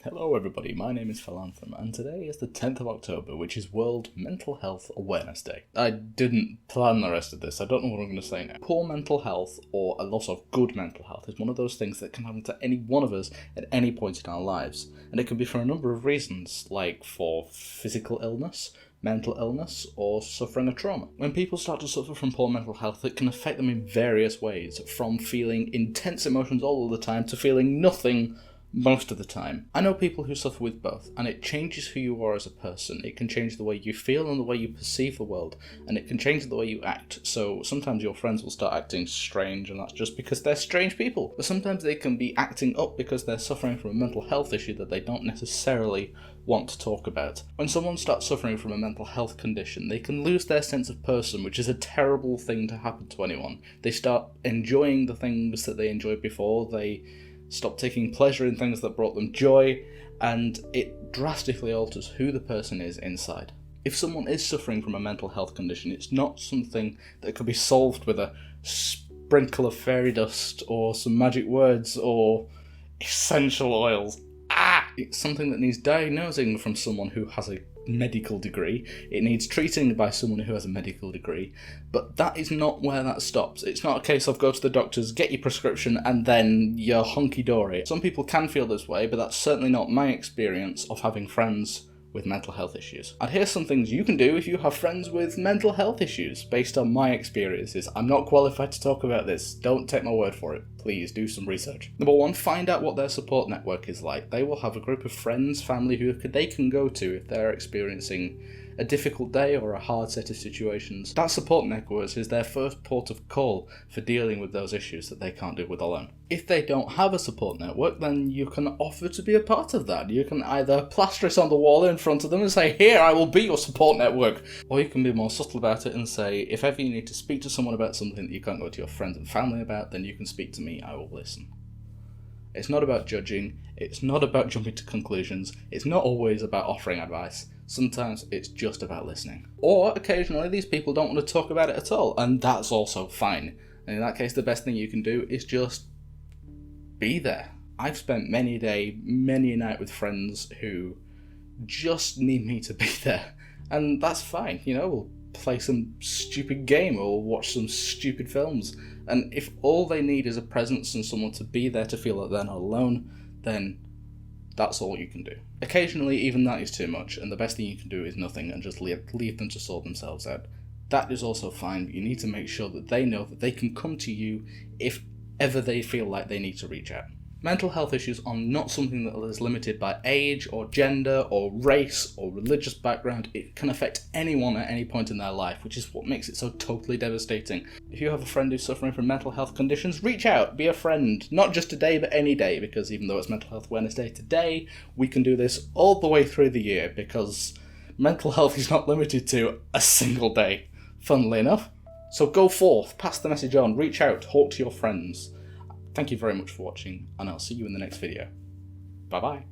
Hello everybody, my name is Philanthropy, and today is the 10th of October, which is World Mental Health Awareness Day. I didn't plan the rest of this, I don't know what I'm going to say now. Poor mental health, or a loss of good mental health, is one of those things that can happen to any one of us at any point in our lives. And it can be for a number of reasons, like for physical illness, mental illness, or suffering a trauma. When people start to suffer from poor mental health, it can affect them in various ways, from feeling intense emotions all of the time to feeling nothing most of the time. I know people who suffer with both, and it changes who you are as a person. It can change the way you feel and the way you perceive the world, and it can change the way you act. So sometimes your friends will start acting strange, and that's just because they're strange people. But sometimes they can be acting up because they're suffering from a mental health issue that they don't necessarily want to talk about. When someone starts suffering from a mental health condition, they can lose their sense of person, which is a terrible thing to happen to anyone. They start enjoying the things that they enjoyed before, they stop taking pleasure in things that brought them joy, and it drastically alters who the person is inside. If someone is suffering from a mental health condition, it's not something that could be solved with a sprinkle of fairy dust or some magic words or essential oils. It's something that needs diagnosing from someone who has a medical degree. It needs treating by someone who has a medical degree, but that is not where that stops. It's not a case of go to the doctors, get your prescription, and then you're hunky-dory. Some people can feel this way, but that's certainly not my experience of having friends with mental health issues. And here's some things you can do if you have friends with mental health issues, based on my experiences. I'm not qualified to talk about this. Don't take my word for it. Please do some research. Number one, find out what their support network is like. They will have a group of friends, family who they can go to if they're experiencing a difficult day or a hard set of situations. That support network is their first port of call for dealing with those issues that they can't deal with alone. If they don't have a support network, then you can offer to be a part of that. You can either plaster it on the wall in front of them and say, "Here, I will be your support network," or you can be more subtle about it and say, "If ever you need to speak to someone about something that you can't go to your friends and family about, then you can speak to me, I will listen." It's not about judging, it's not about jumping to conclusions, it's not always about offering advice. Sometimes it's just about listening. Or occasionally these people don't want to talk about it at all, and that's also fine. And in that case, the best thing you can do is just be there. I've spent many a day, many a night with friends who just need me to be there. And that's fine, we'll play some stupid game or watch some stupid films. And if all they need is a presence and someone to be there to feel that they're not alone, then that's all you can do. Occasionally, even that is too much, and the best thing you can do is nothing and just leave them to sort themselves out. That is also fine, but you need to make sure that they know that they can come to you if ever they feel like they need to reach out. Mental health issues are not something that is limited by age or gender or race or religious background. It can affect anyone at any point in their life, which is what makes it so totally devastating. If you have a friend who's suffering from mental health conditions, reach out, be a friend. Not just today, but any day, because even though it's Mental Health Awareness Day today, we can do this all the way through the year, because mental health is not limited to a single day, funnily enough. So go forth, pass the message on, reach out, talk to your friends. Thank you very much for watching, and I'll see you in the next video. Bye bye.